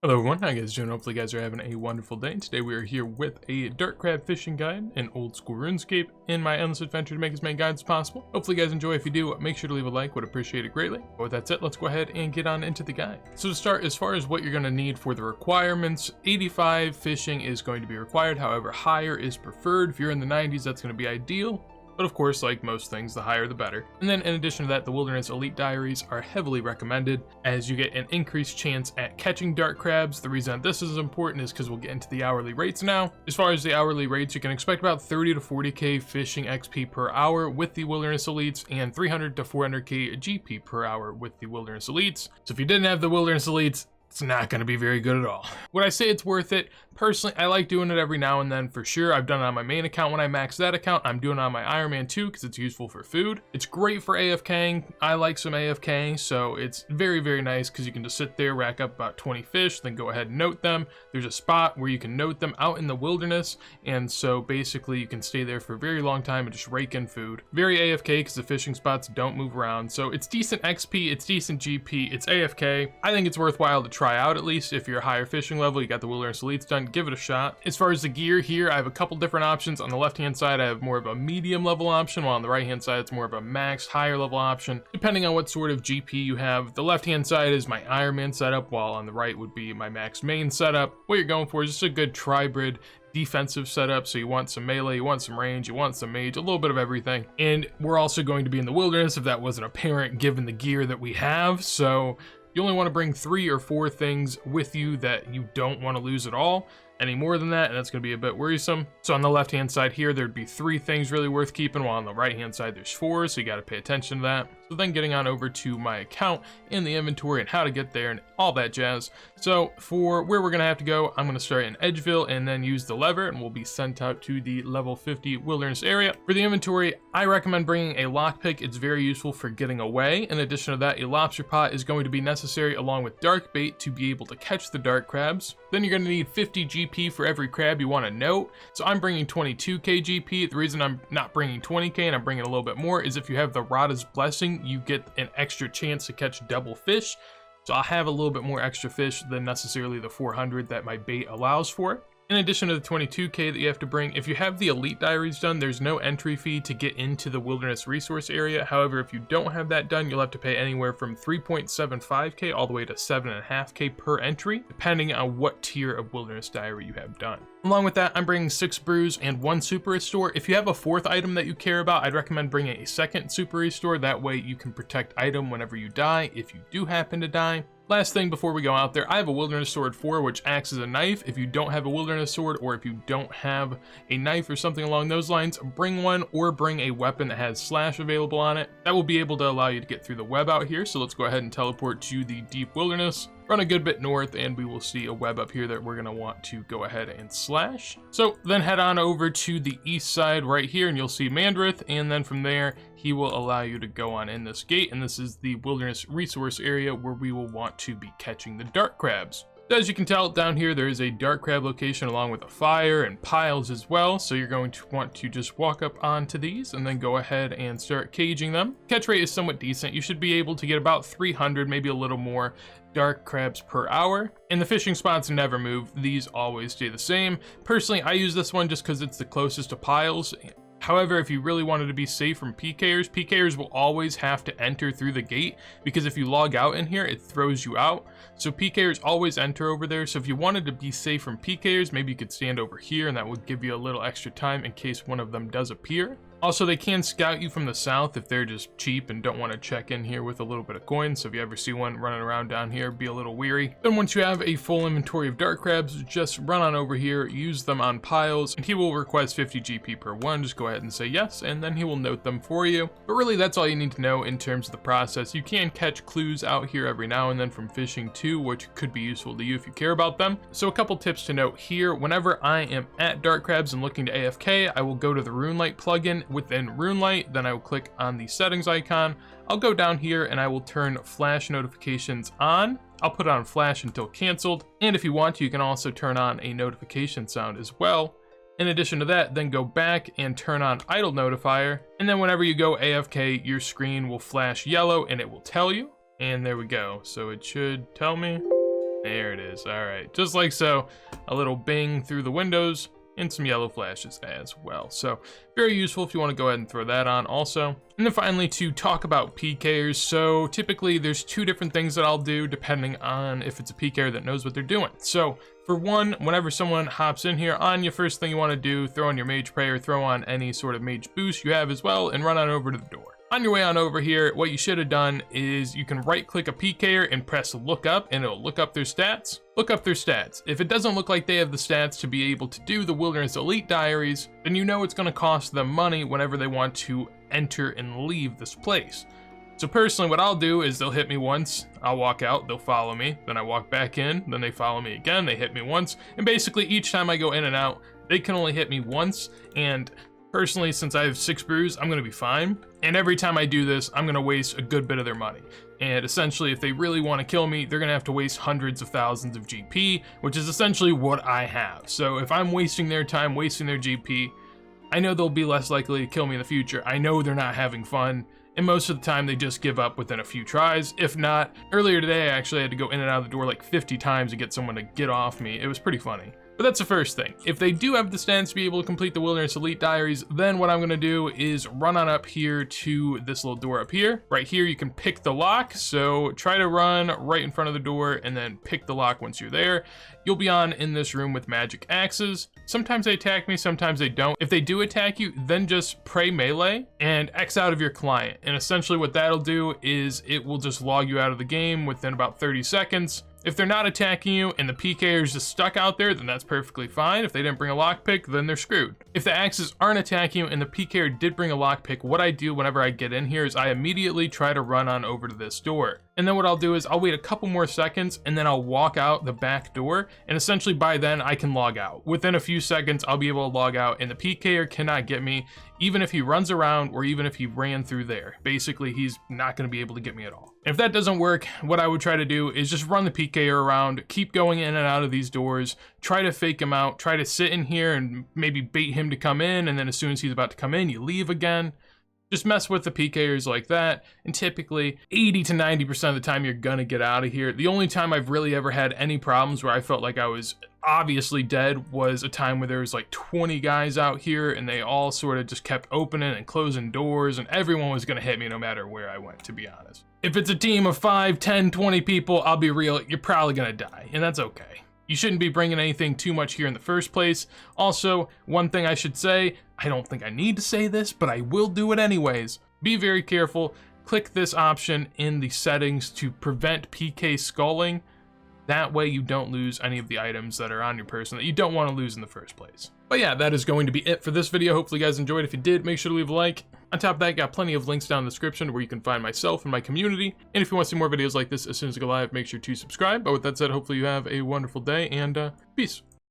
Hello everyone, how you guys doing? Hopefully you guys are having a wonderful day. Today we are here with a dark crab fishing guide in old school RuneScape in my endless adventure to make as many guides as possible. Hopefully you guys enjoy. If you do, make sure to leave a like, would appreciate it greatly. But with that said, let's go ahead and get on into the guide. So to start, as far as what you're going to need for the requirements, 85 fishing is going to be required. However, higher is preferred. If you're in the 90s, that's going to be ideal. But of course, like most things, the higher the better. And then in addition to that, the Wilderness Elite Diaries are heavily recommended as you get an increased chance at catching dark crabs. The reason this is important is because we'll get into the hourly rates now. As far as the hourly rates, you can expect about 30 to 40k fishing XP per hour with the Wilderness Elites and 300 to 400k GP per hour with the Wilderness Elites. So if you didn't have the Wilderness Elites, it's not going to be very good at all. Would I say it's worth it? Personally, I like doing it every now and then for sure. I've done it on my main account when I max that account. I'm doing it on my Iron Man 2 because it's useful for food. It's great for AFKing. I like some AFKing, so it's very, very nice because you can just sit there, rack up about 20 fish, then go ahead and note them. There's a spot where you can note them out in the wilderness, and so basically you can stay there for a very long time and just rake in food. Very AFK because the fishing spots don't move around, so it's decent XP, it's decent GP, it's AFK. I think it's worthwhile to try out at least. If you're a higher fishing level, you got the Wilderness Elites done, give it a shot. As far as the gear here, I have a couple different options. On the left hand side, I have more of a medium level option, while on the right hand side it's more of a max higher level option, depending on what sort of GP you have. The left hand side is my Iron Man setup, while on the right would be my max main setup. What you're going for is just a good tribrid defensive setup. So you want some melee, you want some range, you want some mage, a little bit of everything. And we're also going to be in the wilderness, if that wasn't apparent given the gear that we have. So you only want to bring 3 or 4 things with you that you don't want to lose at all. Any more than that, and that's going to be a bit worrisome. So on the left hand side here, there'd be 3 things really worth keeping, while on the right hand side there's 4, so you got to pay attention to that. So then getting on over to my account in the inventory and how to get there and all that jazz. So for where we're going to have to go, I'm going to start in Edgeville and then use the lever, and we'll be sent out to the level 50 wilderness area. For the inventory, I recommend bringing a lockpick. It's very useful for getting away. In addition to that, a lobster pot is going to be necessary along with dark bait to be able to catch the dark crabs. Then you're going to need 50 GP for every crab you want to note. So I'm bringing 22k GP. The reason I'm not bringing 20k and I'm bringing a little bit more is if you have the Rada's Blessing, you get an extra chance to catch double fish. So I'll have a little bit more extra fish than necessarily the 400 that my bait allows for. In addition to the 22k that you have to bring, if you have the Elite Diaries done, there's no entry fee to get into the Wilderness Resource area. However, if you don't have that done, you'll have to pay anywhere from 3.75k all the way to 7.5k per entry, depending on what tier of Wilderness Diary you have done. Along with that, I'm bringing 6 brews and 1 super restore. If you have a 4th item that you care about, I'd recommend bringing a 2nd super restore. That way you can protect item whenever you die, if you do happen to die. Last thing before we go out there, I have a Wilderness Sword 4, which acts as a knife. If you don't have a Wilderness Sword, or if you don't have a knife or something along those lines, bring one, or bring a weapon that has slash available on it. That will be able to allow you to get through the web out here. So let's go ahead and teleport to the deep wilderness. Run a good bit north and we will see a web up here that we're going to want to go ahead and slash. So then head on over to the east side right here and you'll see Mandrith, and then from there he will allow you to go on in this gate, and this is the wilderness resource area where we will want to be catching the dark crabs. As you can tell, down here there is a dark crab location along with a fire and piles as well, so you're going to want to just walk up onto these and then go ahead and start caging them. Catch rate is somewhat decent. You should be able to get about 300, maybe a little more, dark crabs per hour, and the fishing spots never move. These always stay the same. Personally, I use this one just because it's the closest to piles. However, if you really wanted to be safe from Pkers will always have to enter through the gate, because if you log out in here, it throws you out. So Pkers always enter over there. So if you wanted to be safe from Pkers, maybe you could stand over here and that would give you a little extra time in case one of them does appear. Also, they can scout you from the south if they're just cheap and don't want to check in here with a little bit of coin. So if you ever see one running around down here, be a little weary. Then once you have a full inventory of dark crabs, just run on over here, use them on piles, and he will request 50 GP per one. Just go ahead and say yes, and then he will note them for you. But really, that's all you need to know in terms of the process. You can catch clues out here every now and then from fishing too, which could be useful to you if you care about them. So a couple tips to note here: whenever I am at dark crabs and looking to AFK, I will go to the Runelight plugin within Runelight, then I will click on the settings icon. I'll go down here and I will turn flash notifications on. I'll put on flash until canceled, and if you want to, you can also turn on a notification sound as well. In addition to that, then go back and turn on idle notifier, and then whenever you go AFK, your screen will flash yellow and it will tell you. And there we go. So it should tell me. There it is. All right, just like so. A little bing through the windows and some yellow flashes as well. So very useful if you want to go ahead and throw that on also. And then finally, to talk about Pkers. So typically there's two different things that I'll do depending on if it's a Pker that knows what they're doing. So for one, whenever someone hops in here on you, first thing you want to do, throw on your mage prayer, throw on any sort of mage boost you have as well, and run on over to the door. On your way on over here, what you should have done is you can right click a Pker and press look up, and it'll look up their stats. Look up their stats. If it doesn't look like they have the stats to be able to do the Wilderness Elite Diaries, then you know it's going to cost them money whenever they want to enter and leave this place. So personally, what I'll do is they'll hit me once, I'll walk out, they'll follow me, then I walk back in, then they follow me again, they hit me once, and basically each time I go in and out, they can only hit me once, and personally, since I have 6 brews, I'm going to be fine. And every time I do this, I'm going to waste a good bit of their money. And essentially, if they really want to kill me, they're going to have to waste hundreds of thousands of GP, which is essentially what I have. So if I'm wasting their time, wasting their GP, I know they'll be less likely to kill me in the future. I know they're not having fun. And most of the time, they just give up within a few tries. If not, earlier today, I actually had to go in and out of the door like 50 times to get someone to get off me. It was pretty funny. But that's the first thing. If they do have the stats to be able to complete the Wilderness Elite Diaries, then what I'm going to do is run on up here to this little door up here. Right here, you can pick the lock. So try to run right in front of the door and then pick the lock once you're there. You'll be on in this room with magic axes. Sometimes they attack me, sometimes they don't. If they do attack you, then just pray melee and X out of your client. And essentially what that'll do is it will just log you out of the game within about 30 seconds. If they're not attacking you and the PK is just stuck out there, then that's perfectly fine. If they didn't bring a lockpick, then they're screwed. If the axes aren't attacking you and the PK did bring a lockpick, what I do whenever I get in here is I immediately try to run on over to this door. And then what I'll do is I'll wait a couple more seconds and then I'll walk out the back door. And essentially by then I can log out. Within a few seconds, I'll be able to log out and the PKer cannot get me, even if he runs around or even if he ran through there. Basically, he's not going to be able to get me at all. If that doesn't work, what I would try to do is just run the PKer around, keep going in and out of these doors, try to fake him out, try to sit in here and maybe bait him to come in. And then as soon as he's about to come in, you leave again. Just mess with the PKers like that, and typically 80 to 90% of the time you're gonna get out of here. The only time I've really ever had any problems where I felt like I was obviously dead was a time where there was like 20 guys out here and they all sort of just kept opening and closing doors and everyone was gonna hit me no matter where I went, to be honest. If it's a team of 5, 10, 20 people, I'll be real, you're probably gonna die, and that's okay. You shouldn't be bringing anything too much here in the first place. Also, one thing I should say, I don't think I need to say this, but I will do it anyways. Be very careful. Click this option in the settings to prevent PK sculling. That way you don't lose any of the items that are on your person that you don't want to lose in the first place. But yeah, that is going to be it for this video. Hopefully you guys enjoyed. If you did, make sure to leave a like. On top of that, got plenty of links down in the description where you can find myself and my community. And if you want to see more videos like this as soon as I go live, make sure to subscribe. But with that said, hopefully you have a wonderful day and peace.